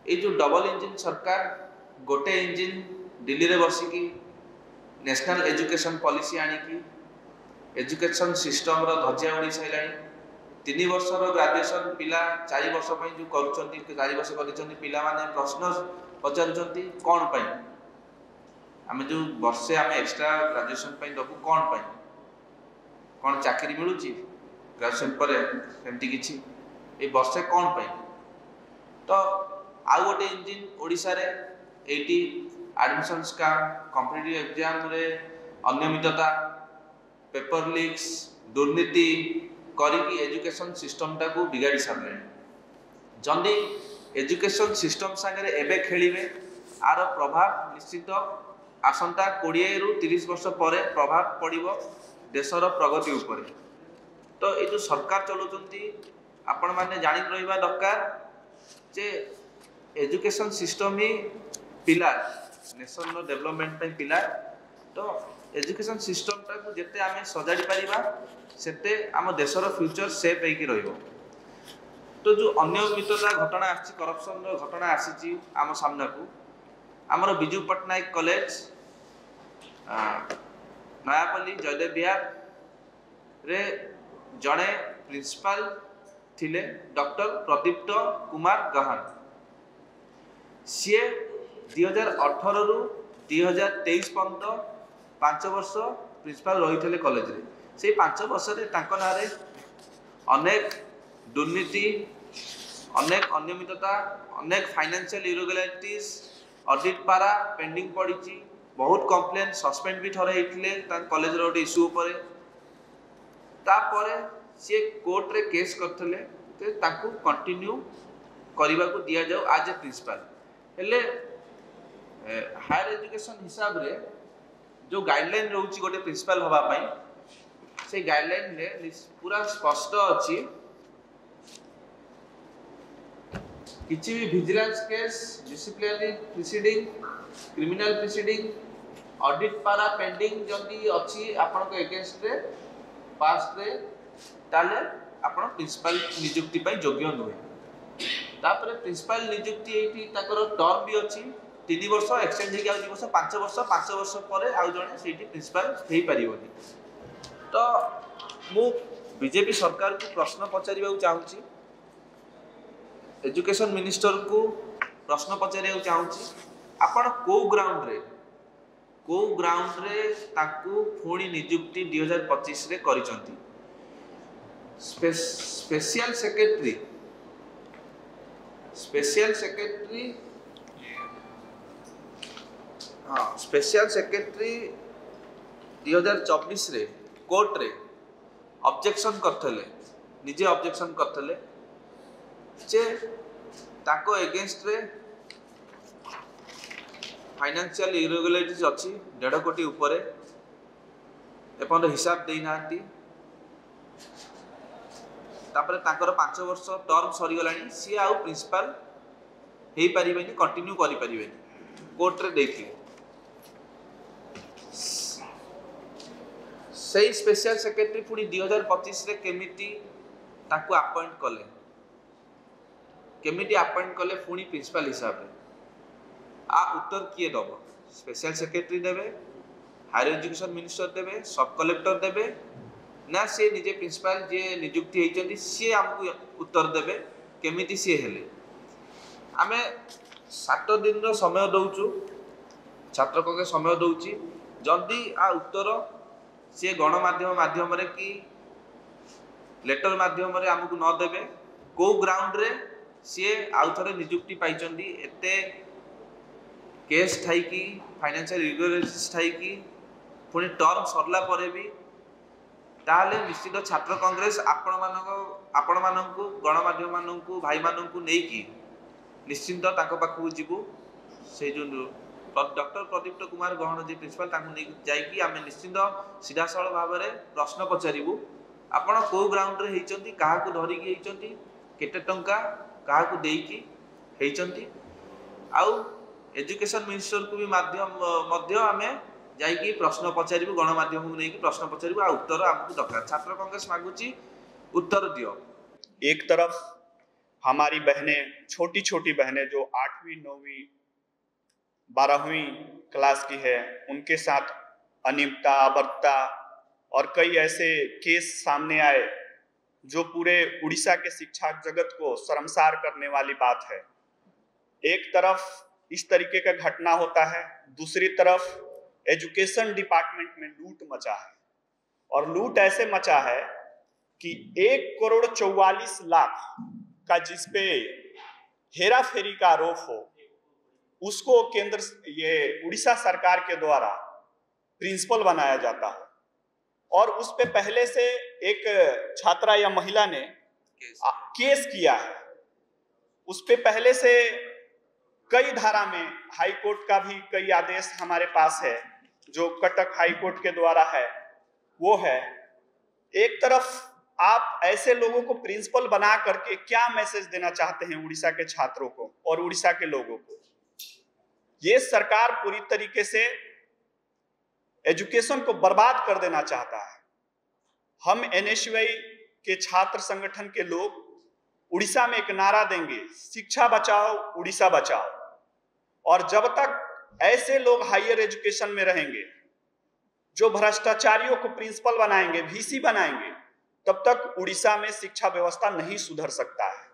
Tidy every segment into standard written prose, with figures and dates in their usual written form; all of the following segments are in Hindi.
ये जो डबल इंजिन सरकार गोटे इंजिन दिल्ली रे बसिकी नेशनल एजुकेशन पॉलिसी आनिकी एजुकेशन सिस्टम रो धज्जिया उड़ी साइलानी 3 वर्षर ग्रेजुएशन पिला 4 वर्ष जो कर 4 वर्ष कर पिला माने प्रश्न पचारुचंती कौन पाई आम जो वर्षे आम एक्स्ट्रा ग्रेजुएशन दबू कौन पाई कौन चाकरी मिलूँ ग्रेजुएशन पर सेमती किछि ए वर्षे कौन पाई तो आउ गोटे इंजिन ओडिशा रे eighty admission scam competitive exam रे अनियमितता पेपर लीक्स दुर्नीति करिकी एजुकेशन सिस्टम टाको बिगाड़ी सारे जदि एजुकेशन सिस्टम सागरे एबे खेलिबे आर प्रभाव निश्चित आसंता 20 रु 30 वर्ष पर प्रभाव पड़िबो देशर प्रगति उपरे। तो ये जो सरकार चलाउछंती आपण माने जानि रहिबा दरकार जे एजुकेशन सिस्टम ही पिलार नेशन डेवलपमेंट पे पिलार। तो एजुकेशन सिस्टम टाको जेते आमे सजाड़ी परिबा सेते आम देशर फ्यूचर सेफ होइकी रहिबो। तो जो अनियमितता घटना आछि करप्शन घटना आछि आम सामना को आमर बिजू पट्टनायक कॉलेज नयापल्ली जयदेव विहार रे जड़े प्रिंसिपल थिले डॉक्टर प्रदीप्त कुमार गहान सी 2018 रु 2023 पर्यंत 5 वर्ष प्रिंसिपल रही थे कॉलेज रे से 5 वर्ष रे तांको नारे अनेक दुर्नीति अनेक अनियमितता अनेक फाइनेंशियल इरेगुलारिटीज ऑडिट पारा पेंडिंग पड़ी बहुत कंप्लेन सस्पेंड भी थरे होते कॉलेज रो इश्यू पर तापर सी कोर्ट रे केस करते ताकू कंटिन्यू करने को दि जाऊ आज ए प्रिंसिपल हेले हायर एजुकेशन हिसाब रे जो गाइडलाइन रोची गोटे प्रिंसिपल हवा पाई से गाइडलाइन रे पूरा स्पष्ट अच्छी किसी भी vigilance case disciplinary proceeding criminal proceeding audit पारा पेंडिंग जदि अच्छी आपण को अगेंस्ट रे पास्ट रे ताले आपण प्रिंसिपल नियुक्ति पाई योग्य नुहे तापर प्रिंसिपल नियुक्ति एठी ताकर टर्म भी अच्छी 3 वर्ष एक्सटेंड हो गया 5 वर्ष पर आउ जने सेठी प्रिंसिपल हेई परिबोनी। तो मु बीजेपी सरकार को प्रश्न पचारिबा चाहूची एजुकेशन मिनिस्टर को प्रश्न पचारिबा चाहूची आपण को ग्राउंड रे ताकू पुणी नियुक्ति 2025 रे करिसंती स्पेशल सेक्रेटरी 2024 रे कोर्ट रे ऑब्जेक्शन करथले निजे ऑब्जेक्शन करथले जे ताको अगेंस्ट रे फाइनेंशियल इरेगुलारिटीज अच्छी 1.5 कोटी ऊपर एपन हिसाब दे नांती तापर ताकर 5 वर्ष टर्म सरी गलानी सी आउ प्रिंसिपल हेई परिबेनी कंटिन्यू करि परिबेनी कोर्ट रे देखि सही स्पेशल सेक्रेटरी पुनी 2025 रे केमिति ताकू अपॉइंट कले पुनी प्रिंसिपल हिसाब रे आ उत्तर किए दब स्पेशल सेक्रेटरी देवे हायर एजुकेशन मिनिस्टर देवे सब कलेक्टर देवे ना से निजे प्रिंसिपल जे नियुक्ति होती सी आमको उत्तर देवे केमिति सी हेले आमे 7 दिन रो समय दउचु छात्र को समय दउची जल्दी आ उत्तर सी गणमाध्यम रे कि लेटर माध्यम रे आमको न देवे को ग्राउंड रे सी आउ थरे नियुक्ति पाइचंदी एते केस ठाई की फाइनेंशियल इरेगुलारिटीज ठाई की पुणी टर्म सरला परे भी ताले निश्चित छात्र कांग्रेस आपण मानकू गणमाध्यम मानकू भाई मानकू नै की निश्चित ताको पाखु जीवु से जो डॉक्टर प्रदीप्त कुमार गहन जी प्रिंसिपल ताकू नै जाई की आमे निश्चित सीधासल भाव रे प्रश्न पचारिबु आपण को ग्राउंड रे हेचंती काहा को धरि की हेचंती केते टंका काहा को देई की हेचंती आउ एजुकेशन मिनिस्टर को भी मध्य आमे जाइकी प्रश्न पचारिबु गणमाध्यम को लेकिन प्रश्न पचारिबु आ उत्तर हमको दरकार छात्र कांग्रेस मागुची उत्तर दियो। एक तरफ हमारी बहनें, छोटी छोटी बहनें जो 8वीं 9वीं 12वीं क्लास की है, उनके साथ अनियमितता, अभद्रता और कई ऐसे केस सामने आए जो पूरे उड़ीसा के शिक्षा जगत को शर्मसार करने वाली बात है। एक तरफ इस तरीके का घटना होता है, दूसरी तरफ एजुकेशन डिपार्टमेंट में लूट मचा है, और लूट ऐसे मचा है कि 1,44,00,000 का जिसपे हेरा फेरी का आरोप हो, उसको ये उड़ीसा सरकार के द्वारा प्रिंसिपल बनाया जाता है। और उस पे पहले से एक छात्रा या महिला ने केस किया है। उस पे पहले से कई धारा में हाई कोर्ट का भी कई आदेश हमारे पास है, जो कटक हाई कोर्ट के द्वारा है वो है। एक तरफ आप ऐसे लोगों को प्रिंसिपल बना करके क्या मैसेज देना चाहते हैं उड़ीसा के छात्रों को और उड़ीसा के लोगों को? ये सरकार पूरी तरीके से एजुकेशन को बर्बाद कर देना चाहता है। हम एनएसयूआई के छात्र संगठन के लोग उड़ीसा में एक नारा देंगे, शिक्षा बचाओ उड़ीसा बचाओ। और जब तक ऐसे लोग हायर एजुकेशन में रहेंगे जो भ्रष्टाचारियों को प्रिंसिपल बनाएंगे, वीसी बनाएंगे, तब तक उड़ीसा में शिक्षा व्यवस्था नहीं सुधर सकता है।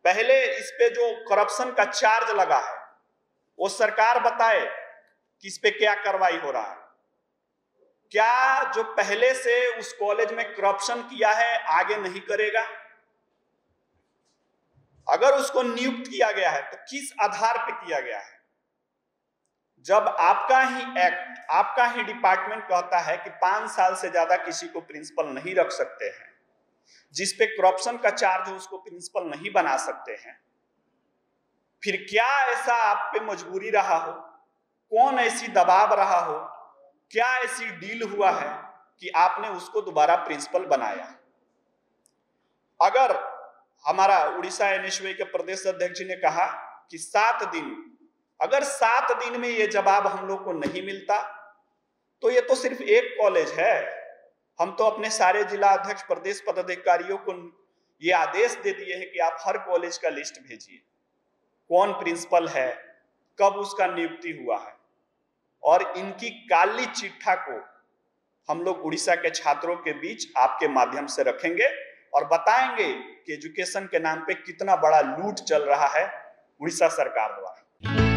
पहले इस पे जो करप्शन का चार्ज लगा है वो सरकार बताए कि इस पे क्या कार्रवाई हो रहा है। क्या जो पहले से उस कॉलेज में करप्शन किया है आगे नहीं करेगा? अगर उसको नियुक्त किया गया है तो किस आधार पे किया गया है? जब आपका ही एक्ट, आपका ही डिपार्टमेंट कहता है कि 5 साल से ज्यादा किसी को प्रिंसिपल नहीं रख सकते हैं, जिस पे करप्शन का चार्ज हो उसको प्रिंसिपल नहीं बना सकते हैं, फिर क्या ऐसा आप पे मजबूरी रहा हो, कौन ऐसी दबाव रहा हो, क्या ऐसी डील हुआ है कि आपने उसको दोबारा प्रिंसिपल बनाया? अगर हमारा उड़ीसा एनएसयूआई के प्रदेश अध्यक्ष जी ने कहा कि 7 दिन, अगर 7 दिन में ये जवाब हम लोग को नहीं मिलता तो ये तो सिर्फ एक कॉलेज है। हम तो अपने सारे जिला अध्यक्ष, प्रदेश पदाधिकारियों को ये आदेश दे दिए हैं कि आप हर कॉलेज का लिस्ट भेजिए, कौन प्रिंसिपल है, कब उसका नियुक्ति हुआ है। और इनकी काली चिट्ठा को हम लोग उड़ीसा के छात्रों के बीच आपके माध्यम से रखेंगे और बताएंगे कि एजुकेशन के नाम पे कितना बड़ा लूट चल रहा है उड़ीसा सरकार द्वारा।